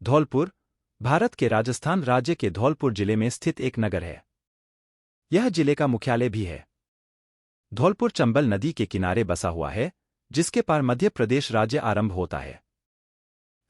धौलपुर, भारत के राजस्थान राज्य के धौलपुर जिले में स्थित एक नगर है। यह जिले का मुख्यालय भी है। धौलपुर चंबल नदी के किनारे बसा हुआ है, जिसके पार मध्य प्रदेश राज्य आरंभ होता है।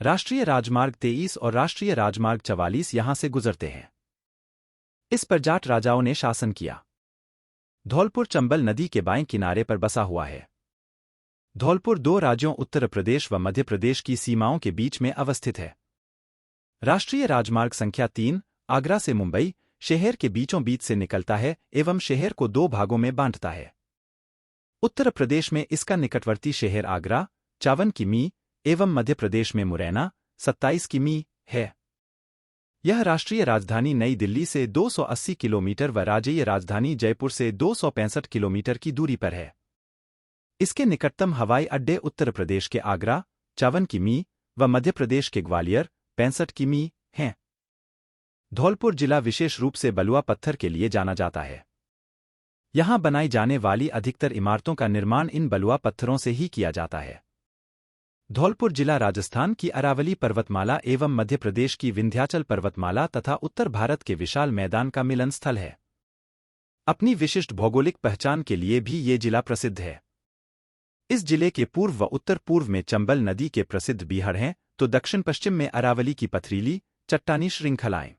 राष्ट्रीय राजमार्ग 23 और राष्ट्रीय राजमार्ग 44 यहां से गुजरते हैं। इस पर जाट राजाओं ने शासन किया। धौलपुर चंबल नदी के बाएं किनारे पर बसा हुआ है। धौलपुर दो राज्यों उत्तर प्रदेश व मध्य प्रदेश की सीमाओं के बीच में अवस्थित है। राष्ट्रीय राजमार्ग संख्या 3 आगरा से मुंबई शहर के बीचों बीच से निकलता है एवं शहर को दो भागों में बांटता है। उत्तर प्रदेश में इसका निकटवर्ती शहर आगरा 54 किमी एवं मध्य प्रदेश में मुरैना 27 किमी है। यह राष्ट्रीय राजधानी नई दिल्ली से 280 किलोमीटर व राज्यीय राजधानी जयपुर से 265 किलोमीटर की दूरी पर है। इसके निकटतम हवाई अड्डे उत्तर प्रदेश के आगरा 54 किमी व मध्य प्रदेश के ग्वालियर 65 किमी हैं। धौलपुर जिला विशेष रूप से बलुआ पत्थर के लिए जाना जाता है। यहां बनाई जाने वाली अधिकतर इमारतों का निर्माण इन बलुआ पत्थरों से ही किया जाता है। धौलपुर जिला राजस्थान की अरावली पर्वतमाला एवं मध्य प्रदेश की विंध्याचल पर्वतमाला तथा उत्तर भारत के विशाल मैदान का मिलन स्थल है। अपनी विशिष्ट भौगोलिक पहचान के लिए भी ये जिला प्रसिद्ध है। इस जिले के पूर्व व उत्तर पूर्व में चंबल नदी के प्रसिद्ध बीहड़ हैं, तो दक्षिण पश्चिम में अरावली की पथरीली चट्टानी श्रृंखलाएं।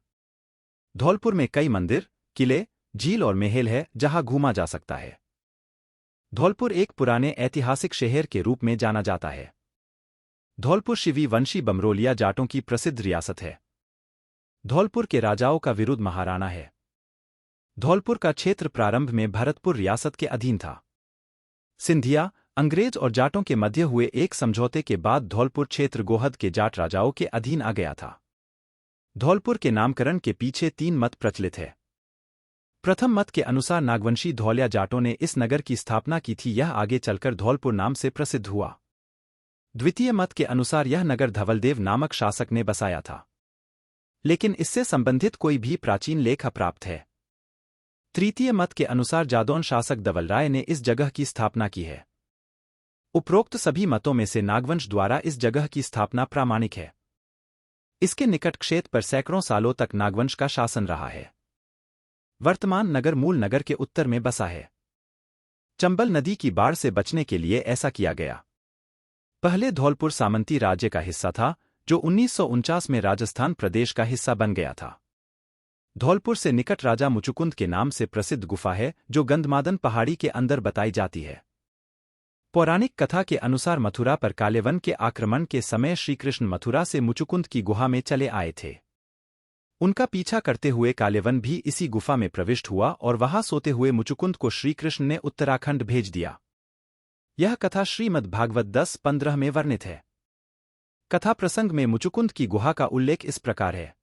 धौलपुर में कई मंदिर, किले, झील और महल है जहां घूमा जा सकता है। धौलपुर एक पुराने ऐतिहासिक शहर के रूप में जाना जाता है। धौलपुर शिवी वंशी बमरोलिया जाटों की प्रसिद्ध रियासत है। धौलपुर के राजाओं का विरुद्ध महाराणा है। धौलपुर का क्षेत्र प्रारंभ में भरतपुर रियासत के अधीन था। सिंधिया, अंग्रेज और जाटों के मध्य हुए एक समझौते के बाद धौलपुर क्षेत्र गोहद के जाट राजाओं के अधीन आ गया था। धौलपुर के नामकरण के पीछे 3 मत प्रचलित है। प्रथम मत के अनुसार नागवंशी धौलिया जाटों ने इस नगर की स्थापना की थी, यह आगे चलकर धौलपुर नाम से प्रसिद्ध हुआ। द्वितीय मत के अनुसार यह नगर धवलदेव नामक शासक ने बसाया था, लेकिन इससे संबंधित कोई भी प्राचीन लेख अप्राप्त है। तृतीय मत के अनुसार जादौन शासक धवलराय ने इस जगह की स्थापना की है। उपरोक्त सभी मतों में से नागवंश द्वारा इस जगह की स्थापना प्रामाणिक है। इसके निकट क्षेत्र पर सैकड़ों सालों तक नागवंश का शासन रहा है। वर्तमान नगर मूल नगर के उत्तर में बसा है। चंबल नदी की बाढ़ से बचने के लिए ऐसा किया गया। पहले धौलपुर सामंती राज्य का हिस्सा था, जो 1949 में राजस्थान प्रदेश का हिस्सा बन गया था। धौलपुर से निकट राजा मुचुकुंद के नाम से प्रसिद्ध गुफा है, जो गंधमादन पहाड़ी के अंदर बताई जाती है। पौराणिक कथा के अनुसार मथुरा पर कालेवन के आक्रमण के समय श्रीकृष्ण मथुरा से मुचुकुंद की गुहा में चले आए थे। उनका पीछा करते हुए कालेवन भी इसी गुफा में प्रविष्ट हुआ और वहां सोते हुए मुचुकुंद को श्रीकृष्ण ने उत्तराखंड भेज दिया। यह कथा श्रीमद् भागवत 10-15 में वर्णित है। कथा प्रसंग में मुचुकुंद की गुहा का उल्लेख इस प्रकार है।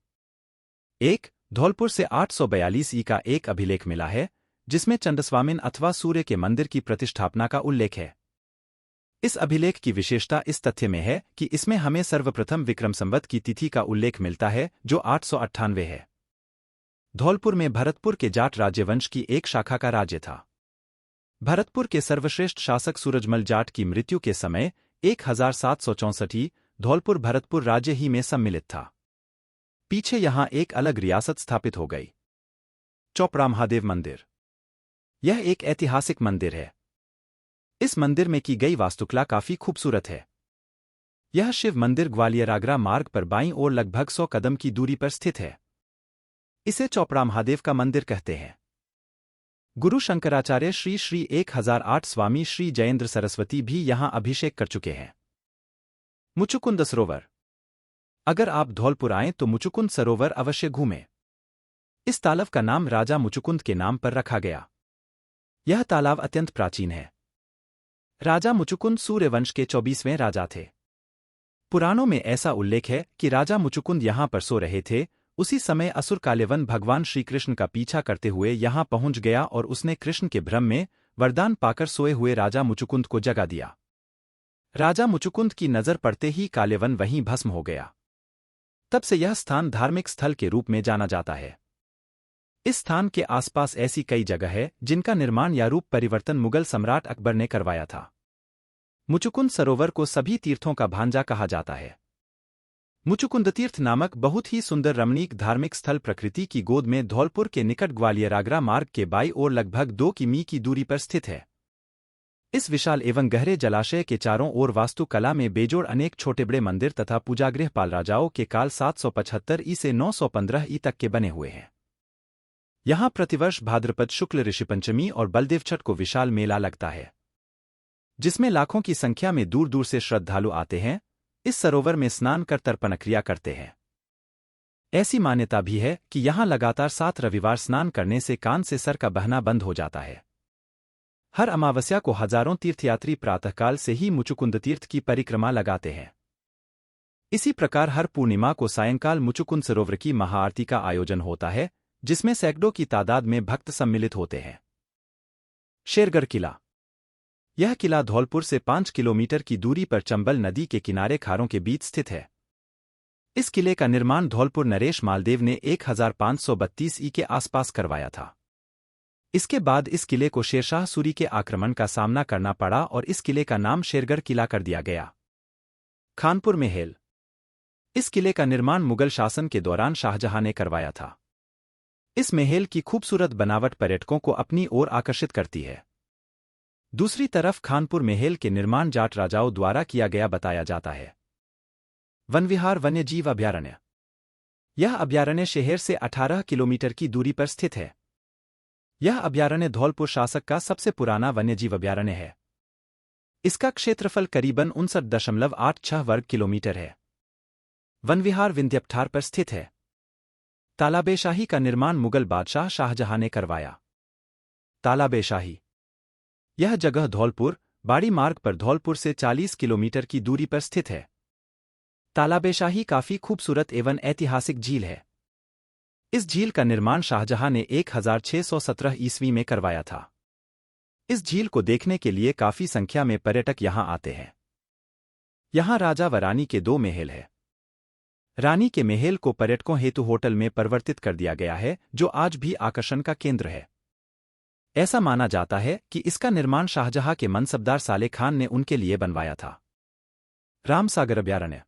1. धौलपुर से 842 ई का एक अभिलेख मिला है, जिसमें चंडस्वामिन अथवा सूर्य के मंदिर की प्रतिष्ठापना का उल्लेख है। इस अभिलेख की विशेषता इस तथ्य में है कि इसमें हमें सर्वप्रथम विक्रम संवत की तिथि का उल्लेख मिलता है, जो 898 है। धौलपुर में भरतपुर के जाट राज्यवंश की एक शाखा का राज्य था। भरतपुर के सर्वश्रेष्ठ शासक सूरजमल जाट की मृत्यु के समय 1764 धौलपुर भरतपुर राज्य ही में सम्मिलित था। पीछे यहां एक अलग रियासत स्थापित हो गई। चौपड़ा महादेव मंदिर। यह एक ऐतिहासिक मंदिर है। इस मंदिर में की गई वास्तुकला काफी खूबसूरत है। यह शिव मंदिर ग्वालियर आगरा मार्ग पर बाईं ओर लगभग 100 कदम की दूरी पर स्थित है। इसे चौपड़ा महादेव का मंदिर कहते हैं। गुरु शंकराचार्य श्री श्री 1008 स्वामी श्री जयेंद्र सरस्वती भी यहां अभिषेक कर चुके हैं। मुचुकुंद सरोवर। अगर आप धौलपुर आएं तो मुचुकुंद सरोवर अवश्य घूमें। इस तालाब का नाम राजा मुचुकुंद के नाम पर रखा गया। यह तालाब अत्यंत प्राचीन है। राजा मुचुकुंद सूर्यवंश के 24वें राजा थे। पुराणों में ऐसा उल्लेख है कि राजा मुचुकुंद यहां पर सो रहे थे। उसी समय असुर कालेवन भगवान श्रीकृष्ण का पीछा करते हुए यहां पहुंच गया और उसने कृष्ण के भ्रम में वरदान पाकर सोए हुए राजा मुचुकुंद को जगा दिया। राजा मुचुकुंद की नजर पड़ते ही कालेवन वहीं भस्म हो गया। तब से यह स्थान धार्मिक स्थल के रूप में जाना जाता है। इस स्थान के आसपास ऐसी कई जगह है जिनका निर्माण या रूप परिवर्तन मुगल सम्राट अकबर ने करवाया था। मुचुकुंद सरोवर को सभी तीर्थों का भांजा कहा जाता है। मुचुकुंदतीर्थ नामक बहुत ही सुंदर रमणीक धार्मिक स्थल प्रकृति की गोद में धौलपुर के निकट ग्वालियर आगरा मार्ग के बाईं ओर लगभग 2 किमी की दूरी पर स्थित है। इस विशाल एवं गहरे जलाशय के चारों ओर वास्तुकला में बेजोड़ अनेक छोटे बड़े मंदिर तथा पूजागृह पाल राजाओं के काल 775 ई से 915 ई तक के बने हुए हैं। यहाँ प्रतिवर्ष भाद्रपद शुक्ल ऋषि पंचमी और बलदेव छठ को विशाल मेला लगता है, जिसमें लाखों की संख्या में दूर दूर से श्रद्धालु आते हैं, इस सरोवर में स्नान कर तर्पण क्रिया करते हैं। ऐसी मान्यता भी है कि यहाँ लगातार 7 रविवार स्नान करने से कान से सर का बहना बंद हो जाता है। हर अमावस्या को हजारों तीर्थयात्री प्रातःकाल से ही मुचुकुंद तीर्थ की परिक्रमा लगाते हैं। इसी प्रकार हर पूर्णिमा को सायंकाल मुचुकुंद सरोवर की महाआरती का आयोजन होता है, जिसमें सैकड़ों की तादाद में भक्त सम्मिलित होते हैं। शेरगढ़ किला। यह किला धौलपुर से 5 किलोमीटर की दूरी पर चंबल नदी के किनारे खारों के बीच स्थित है। इस किले का निर्माण धौलपुर नरेश मालदेव ने 1532 ई के आसपास करवाया था। इसके बाद इस किले को शेरशाह सूरी के आक्रमण का सामना करना पड़ा और इस किले का नाम शेरगढ़ किला कर दिया गया। खानपुर महल। इस किले का निर्माण मुगल शासन के दौरान शाहजहां ने करवाया था। इस महल की खूबसूरत बनावट पर्यटकों को अपनी ओर आकर्षित करती है। दूसरी तरफ खानपुर महल के निर्माण जाट राजाओं द्वारा किया गया बताया जाता है। वनविहार वन्यजीव अभयारण्य। यह अभयारण्य शहर से 18 किलोमीटर की दूरी पर स्थित है। यह अभयारण्य धौलपुर शासक का सबसे पुराना वन्यजीव अभयारण्य है। इसका क्षेत्रफल करीबन 59.86 वर्ग किलोमीटर है। वनविहार विंध्यपठार पर स्थित है। तालाबेशाही का निर्माण मुगल बादशाह शाहजहां ने करवाया। तालाबेशाही। यह जगह धौलपुर बाड़ी मार्ग पर धौलपुर से 40 किलोमीटर की दूरी पर स्थित है। तालाबेशाही काफी खूबसूरत एवं ऐतिहासिक झील है। इस झील का निर्माण शाहजहां ने 1617 ईस्वी में करवाया था। इस झील को देखने के लिए काफी संख्या में पर्यटक यहां आते हैं। यहां राजा व रानी के 2 महल है। रानी के महल को पर्यटकों हेतु होटल में परिवर्तित कर दिया गया है, जो आज भी आकर्षण का केंद्र है। ऐसा माना जाता है कि इसका निर्माण शाहजहां के मनसबदार साले खान ने उनके लिए बनवाया था। रामसागर अभयारण्य।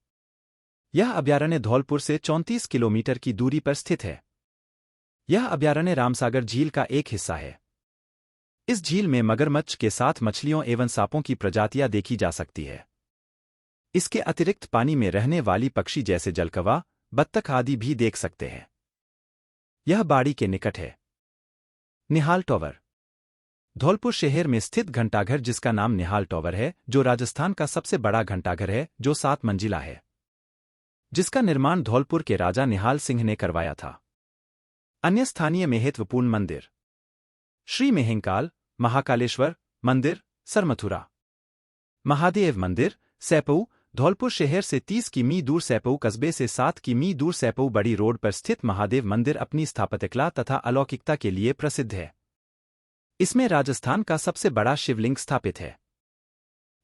यह अभयारण्य धौलपुर से 34 किलोमीटर की दूरी पर स्थित है। यह अभयारण्य रामसागर झील का एक हिस्सा है। इस झील में मगरमच्छ के साथ मछलियों एवं सांपों की प्रजातियां देखी जा सकती है। इसके अतिरिक्त पानी में रहने वाली पक्षी जैसे जलकवा, बत्तख आदि भी देख सकते हैं। यह बाड़ी के निकट है। निहाल टॉवर। धौलपुर शहर में स्थित घंटाघर जिसका नाम निहाल टॉवर है, जो राजस्थान का सबसे बड़ा घंटाघर है, जो 7 मंजिला है, जिसका निर्माण धौलपुर के राजा निहाल सिंह ने करवाया था। अन्य स्थानीय महत्वपूर्ण मंदिर: श्री मेहंकाल, महाकालेश्वर मंदिर, सरमथुरा महादेव मंदिर, सैपऊ। धौलपुर शहर से 30 किमी दूर सैपऊ कस्बे से 7 किमी दूर सैपऊ बड़ी रोड पर स्थित महादेव मंदिर अपनी स्थापत्यकला तथा अलौकिकता के लिए प्रसिद्ध है। इसमें राजस्थान का सबसे बड़ा शिवलिंग स्थापित है।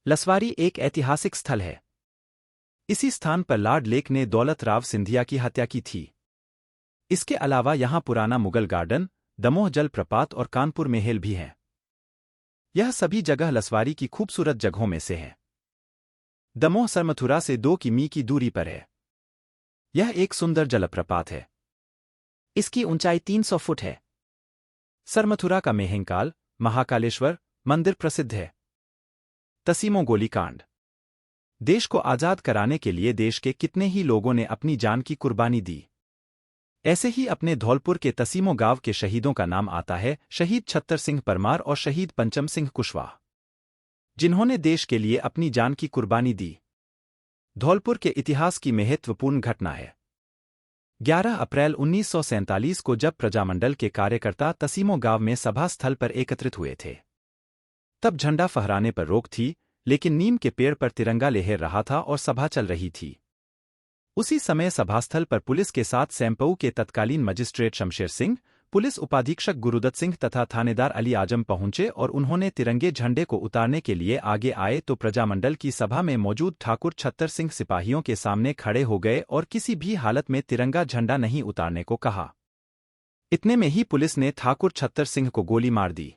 लसवारी एक ऐतिहासिक स्थल है। इसी स्थान पर लॉर्ड लेक ने दौलत राव सिंधिया की हत्या की थी। इसके अलावा यहां पुराना मुगल गार्डन, दमोह जल प्रपात और कानपुर महल भी हैं। यह सभी जगह लसवारी की खूबसूरत जगहों में से हैं। दमोह सरमथुरा से 2 किमी की दूरी पर है। यह एक सुंदर जलप्रपात है। इसकी ऊंचाई 300 फुट है। सरमथुरा का मेहंकाल, महाकालेश्वर मंदिर प्रसिद्ध है। तसीमो गोलीकांड। देश को आजाद कराने के लिए देश के कितने ही लोगों ने अपनी जान की कुर्बानी दी। ऐसे ही अपने धौलपुर के तसीमो गांव के शहीदों का नाम आता है, शहीद छत्तर सिंह परमार और शहीद पंचम सिंह कुशवाहा, जिन्होंने देश के लिए अपनी जान की कुर्बानी दी। धौलपुर के इतिहास की महत्वपूर्ण घटना है। 11 अप्रैल 1947 को जब प्रजामंडल के कार्यकर्ता तसीमो गांव में सभा स्थल पर एकत्रित हुए थे, तब झंडा फहराने पर रोक थी, लेकिन नीम के पेड़ पर तिरंगा लहर रहा था और सभा चल रही थी। उसी समय सभास्थल पर पुलिस के साथ सैंपऊ के तत्कालीन मजिस्ट्रेट शमशेर सिंह, पुलिस उपाधीक्षक गुरुदत्त सिंह तथा थानेदार अली आजम पहुंचे और उन्होंने तिरंगे झंडे को उतारने के लिए आगे आए तो प्रजामंडल की सभा में मौजूद ठाकुर छत्तर सिंह सिपाहियों के सामने खड़े हो गए और किसी भी हालत में तिरंगा झंडा नहीं उतारने को कहा। इतने में ही पुलिस ने ठाकुर छत्तर सिंह को गोली मार दी।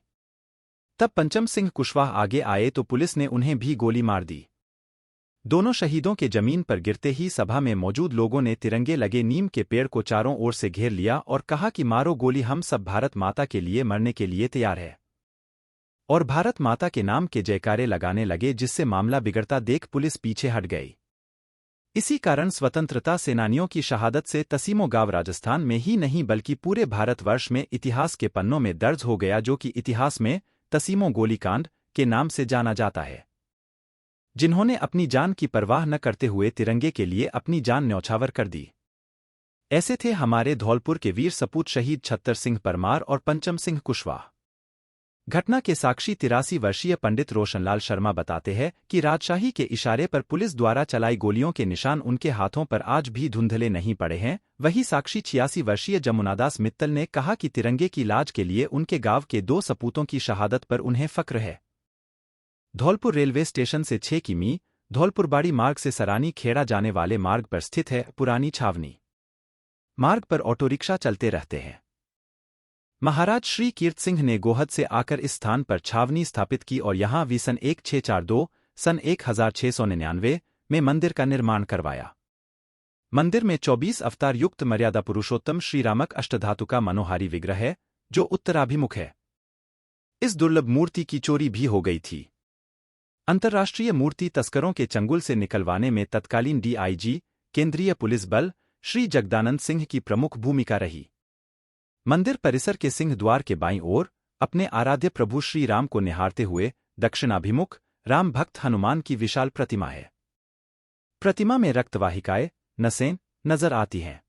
तब पंचम सिंह कुशवाहा आगे आए तो पुलिस ने उन्हें भी गोली मार दी। दोनों शहीदों के जमीन पर गिरते ही सभा में मौजूद लोगों ने तिरंगे लगे नीम के पेड़ को चारों ओर से घेर लिया और कहा कि मारो गोली, हम सब भारत माता के लिए मरने के लिए तैयार है। और भारत माता के नाम के जयकारे लगाने लगे, जिससे मामला बिगड़ता देख पुलिस पीछे हट गई। इसी कारण स्वतंत्रता सेनानियों की शहादत से तसीमो गांव राजस्थान में ही नहीं बल्कि पूरे भारतवर्ष में इतिहास के पन्नों में दर्ज हो गया, जो कि इतिहास में तसीमो गोलीकांड के नाम से जाना जाता है। जिन्होंने अपनी जान की परवाह न करते हुए तिरंगे के लिए अपनी जान न्यौछावर कर दी। ऐसे थे हमारे धौलपुर के वीर सपूत शहीद छत्तर सिंह परमार और पंचम सिंह कुशवाहा। घटना के साक्षी 83 वर्षीय पंडित रोशनलाल शर्मा बताते हैं कि राजशाही के इशारे पर पुलिस द्वारा चलाई गोलियों के निशान उनके हाथों पर आज भी धुंधले नहीं पड़े हैं। वही साक्षी 86 वर्षीय जमुनादास मित्तल ने कहा कि तिरंगे की लाज के लिए उनके गांव के 2 सपूतों की शहादत पर उन्हें फक्र है। धौलपुर रेलवे स्टेशन से 6 किमी, धौलपुरबाड़ी मार्ग से सरानी खेड़ा जाने वाले मार्ग पर स्थित है पुरानी छावनी। मार्ग पर ऑटो रिक्शा चलते रहते हैं। महाराज श्री कीर्त सिंह ने गोहद से आकर इस स्थान पर छावनी स्थापित की और यहाँ सन 1642 सन 1699 में मंदिर का निर्माण करवाया। मंदिर में 24 अवतार युक्त मर्यादा पुरुषोत्तम श्रीरामक अष्टधातु का मनोहारी विग्रह है, जो उत्तराभिमुख है। इस दुर्लभ मूर्ति की चोरी भी हो गई थी। अंतर्राष्ट्रीय मूर्ति तस्करों के चंगुल से निकलवाने में तत्कालीन DIG केंद्रीय पुलिस बल श्री जगदानंद सिंह की प्रमुख भूमिका रही। मंदिर परिसर के सिंह द्वार के बाईं ओर अपने आराध्य प्रभु श्री राम को निहारते हुए दक्षिणाभिमुख राम भक्त हनुमान की विशाल प्रतिमा है। प्रतिमा में रक्तवाहिकाएं, नसें नजर आती हैं।